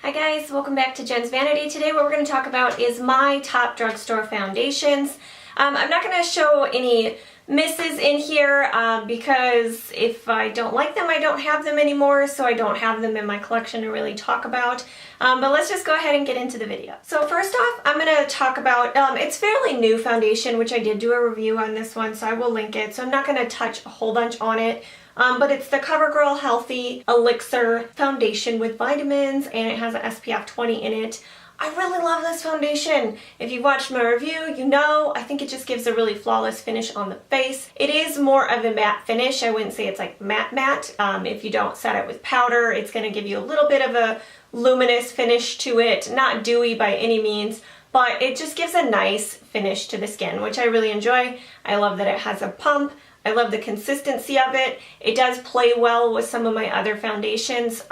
Hi guys, welcome back to Jen's Vanity. Today what we're going to talk about is my top drugstore foundations. I'm not going to show any misses in here because if I don't like them, I don't have them anymore, so I don't have them in my collection to really talk about. But let's just go ahead and get into the video. So first off, I'm going to talk about, it's fairly new foundation, which I did do a review on this one, so I will link it. So I'm not going to touch a whole bunch on it. But it's the CoverGirl Healthy Elixir foundation with vitamins, and it has an SPF 20 in it. I really love this foundation. If you've watched my review, you know I think it just gives a really flawless finish on the face. It is more of a matte finish. I wouldn't say it's like matte. If you don't set it with powder, it's going to give you a little bit of a luminous finish to it. Not dewy by any means, but it just gives a nice finish to the skin, which I really enjoy. I love that it has a pump. I love the consistency of it. It does play well with some of my other foundations.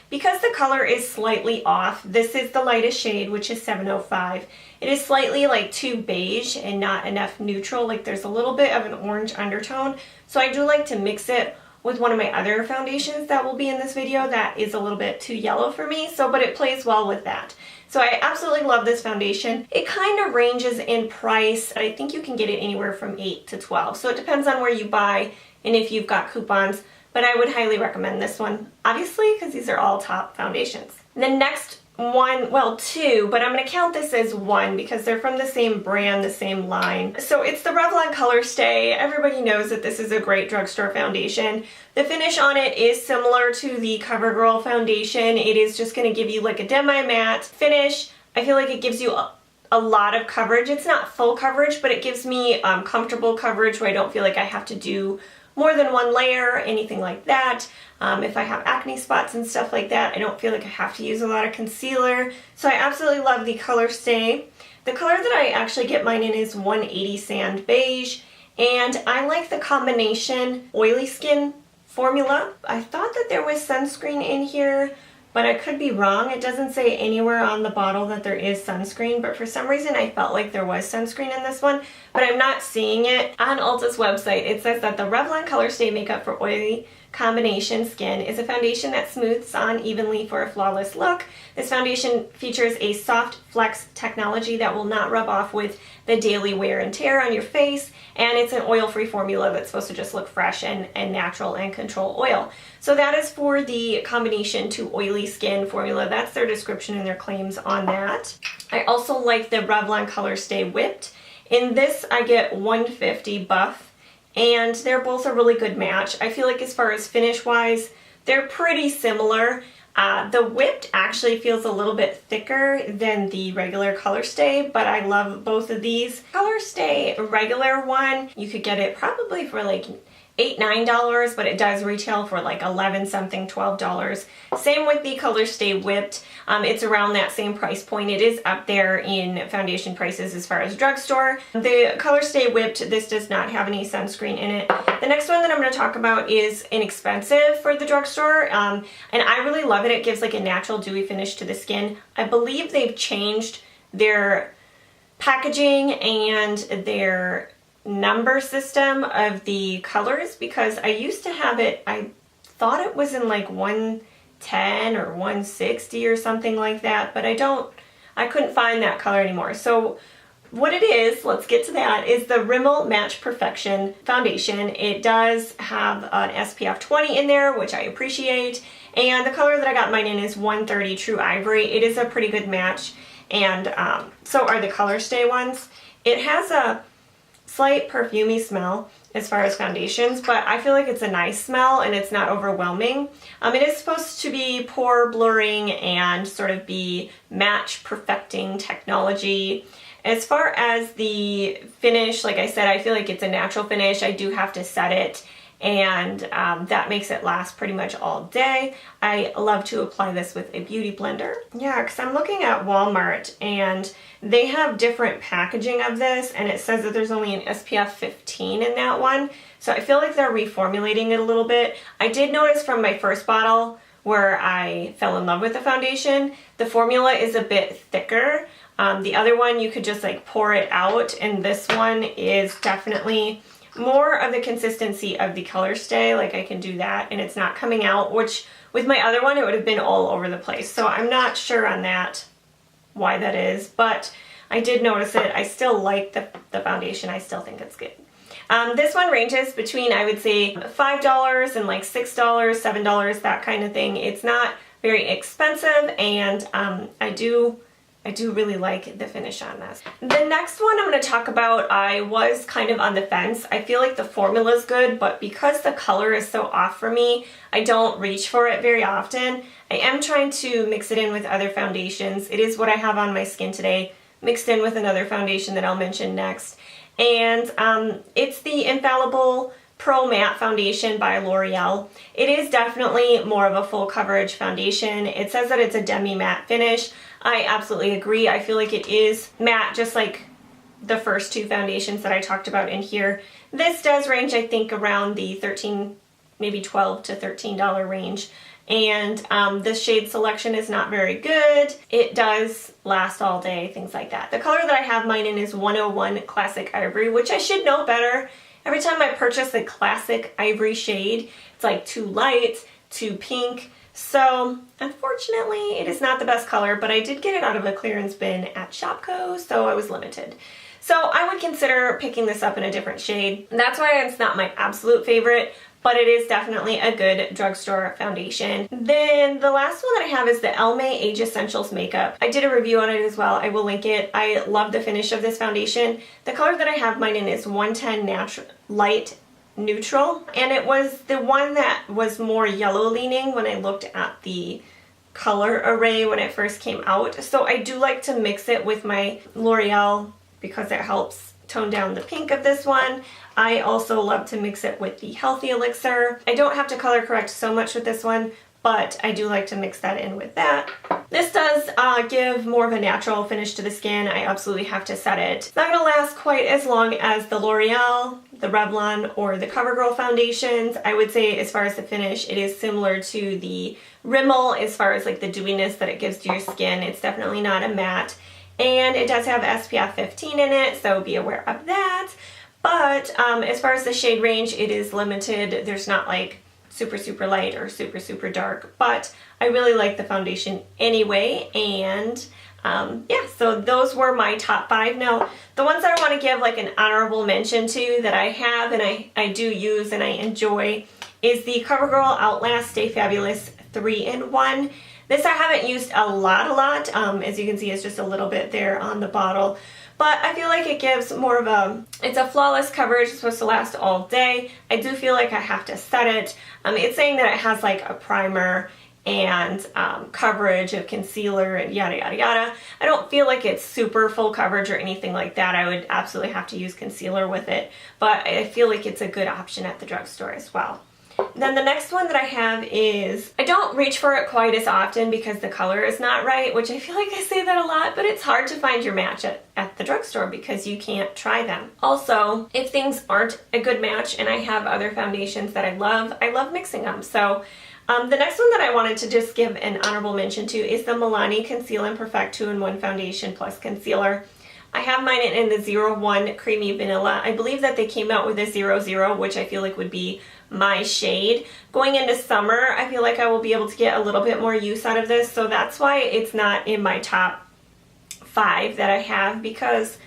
Because the color is slightly off, this is the lightest shade, which is 705. It is slightly like too beige and not enough neutral. Like there's a little bit of an orange undertone. So I do like to mix it with one of my other foundations that will be in this video that is a little bit too yellow for me. But it plays well with that. So I absolutely love this foundation. It kind of ranges in price. I think you can get it anywhere from $8 to $12. So it depends on where you buy and if you've got coupons. But I would highly recommend this one, obviously, because these are all top foundations. And the next one, well, two, but I'm going to count this as one because they're from the same brand, the same line. So it's the Revlon ColorStay. Everybody knows that this is a great drugstore foundation. The finish on it is similar to the CoverGirl foundation. It is just going to give you like a demi-matte finish. I feel like it gives you a lot of coverage. It's not full coverage, but it gives me comfortable coverage where I don't feel like I have to do more than one layer, anything like that. If I have acne spots and stuff like that, I don't feel like I have to use a lot of concealer. So I absolutely love the ColorStay. The color that I actually get mine in is 180 Sand Beige, and I like the combination oily skin formula. I thought that there was sunscreen in here, but I could be wrong. It doesn't say anywhere on the bottle that there is sunscreen, but for some reason I felt like there was sunscreen in this one, but I'm not seeing it. On Ulta's website, it says that the Revlon ColorStay Makeup for Oily Combination Skin is a foundation that smooths on evenly for a flawless look. This foundation features a soft flex technology that will not rub off with the daily wear and tear on your face, and it's an oil-free formula that's supposed to just look fresh and natural and control oil. So that is for the combination to oily skin formula. That's their description and their claims on that. I also like the Revlon ColorStay Whipped. In this I get 150 Buff, and they're both a really good match. I feel like as far as finish wise, they're pretty similar. The Whipped actually feels a little bit thicker than the regular ColorStay, but I love both of these. ColorStay regular one, you could get it probably for like $8, $9, but it does retail for like $11 something, $12. Same with the ColorStay Whipped. It's around that same price point. It is up there in foundation prices as far as drugstore. The ColorStay Whipped, this does not have any sunscreen in it. The next one that I'm going to talk about is inexpensive for the drugstore, and I really love it. It gives like a natural dewy finish to the skin. I believe they've changed their packaging and their number system of the colors, because I used to have it, I thought it was in like 110 or 160 or something like that, but I couldn't find that color anymore. So what it is, let's get to that, is the Rimmel Match Perfection foundation. It does have an SPF 20 in there, which I appreciate, and the color that I got mine in is 130 True Ivory. It is a pretty good match, and so are the ColorStay ones. It has a slight perfumey smell as far as foundations, but I feel like it's a nice smell and it's not overwhelming. It is supposed to be pore blurring and sort of be match perfecting technology. As far as the finish, like I said, I feel like it's a natural finish. I do have to set it, and that makes it last pretty much all day. I love to apply this with a beauty blender. Yeah, because I'm looking at Walmart and they have different packaging of this, and it says that there's only an SPF 15 in that one. So I feel like they're reformulating it a little bit. I did notice from my first bottle where I fell in love with the foundation, the formula is a bit thicker. The other one you could just like pour it out, and this one is definitely more of the consistency of the ColorStay. Like I can do that and it's not coming out, which With my other one, it would have been all over the place. So I'm not sure on that, why that is, but I did notice it. I still like the foundation. I still think it's good. This one ranges between, I would say, $5 and like $6, $7, that kind of thing. It's not very expensive, and I do really like the finish on this. The next one I'm going to talk about, I was kind of on the fence. I feel like the formula is good, but because the color is so off for me, I don't reach for it very often. I am trying to mix it in with other foundations. It is what I have on my skin today, mixed in with another foundation that I'll mention next. And it's the Infallible Pro Matte Foundation by L'Oreal. It is definitely more of a full coverage foundation. It says that it's a demi-matte finish. I absolutely agree. I feel like it is matte, just like the first two foundations that I talked about in here. This does range, I think, around the $13, maybe $12 to $13 range. And the shade selection is not very good. It does last all day, things like that. The color that I have mine in is 101 Classic Ivory, which I should know better. Every time I purchase the Classic Ivory shade, it's like too light, too pink. So unfortunately, it is not the best color, but I did get it out of a clearance bin at Shopko, so I was limited. So I would consider picking this up in a different shade. That's why it's not my absolute favorite, but it is definitely a good drugstore foundation. Then the last one that I have is the Lma Age Essentials Makeup. I did a review on it as well. I will link it. I love the finish of this foundation. The color that I have mine in is 110 Natural Light Neutral, and it was the one that was more yellow leaning when I looked at the color array when it first came out. So I do like to mix it with my L'Oreal because it helps tone down the pink of this one. I also love to mix it with the Healthy Elixir. I don't have to color correct so much with this one, but I do like to mix that in with that. This does give more of a natural finish to the skin. I absolutely have to set it. It's not going to last quite as long as the L'Oreal, the Revlon, or the CoverGirl foundations. I would say as far as the finish, it is similar to the Rimmel as far as like the dewiness that it gives to your skin. It's definitely not a matte. And it does have SPF 15 in it, so be aware of that. But as far as the shade range, it is limited. There's not like super light or super dark, but I really like the foundation anyway. And yeah, so those were my top 5. Now, the ones that I want to give like an honorable mention to that I have and I do use and I enjoy is the CoverGirl Outlast Stay Fabulous 3-in-1. This I haven't used a lot. As you can see, it's just a little bit there on the bottle. But I feel like it gives more of a, it's a flawless coverage. It's supposed to last all day. I do feel like I have to set it. It's saying that it has like a primer and coverage of concealer and yada yada yada. I don't feel like it's super full coverage or anything like that. I would absolutely have to use concealer with it. But I feel like it's a good option at the drugstore as well. Then the next one that I have is, I don't reach for it quite as often because the color is not right, which I feel like I say that a lot, but it's hard to find your match at the drugstore because you can't try them. Also, if things aren't a good match and I have other foundations that I love mixing them. So the next one that I wanted to just give an honorable mention to is the Milani Conceal and Perfect 2-in-1 Foundation plus Concealer. I have mine in the 01 Creamy Vanilla. I believe that they came out with a 00, which I feel like would be my shade. Going into summer, I feel like I will be able to get a little bit more use out of this, so that's why it's not in my top 5 that I have, because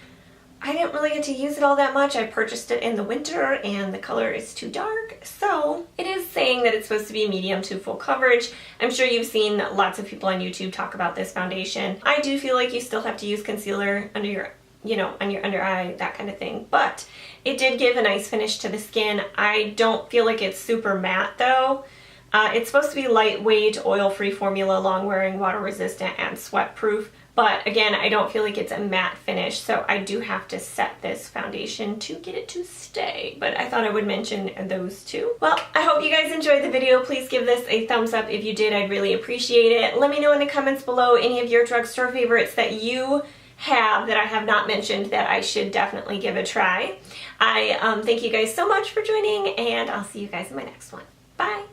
I didn't really get to use it all that much. I purchased it in the winter and the color is too dark, so it is saying that it's supposed to be medium to full coverage. I'm sure you've seen lots of people on YouTube talk about this foundation. I do feel like you still have to use concealer under your, on your under eye, that kind of thing, but it did give a nice finish to the skin. I don't feel like it's super matte though. It's supposed to be lightweight, oil-free formula, long-wearing, water-resistant, and sweat-proof. But again, I don't feel like it's a matte finish, so I do have to set this foundation to get it to stay. But I thought I would mention those two. Well, I hope you guys enjoyed the video. Please give this a thumbs up if you did. I'd really appreciate it. Let me know in the comments below any of your drugstore favorites that you have that I have not mentioned that I should definitely give a try. I thank you guys so much for joining, and I'll see you guys in my next one. Bye!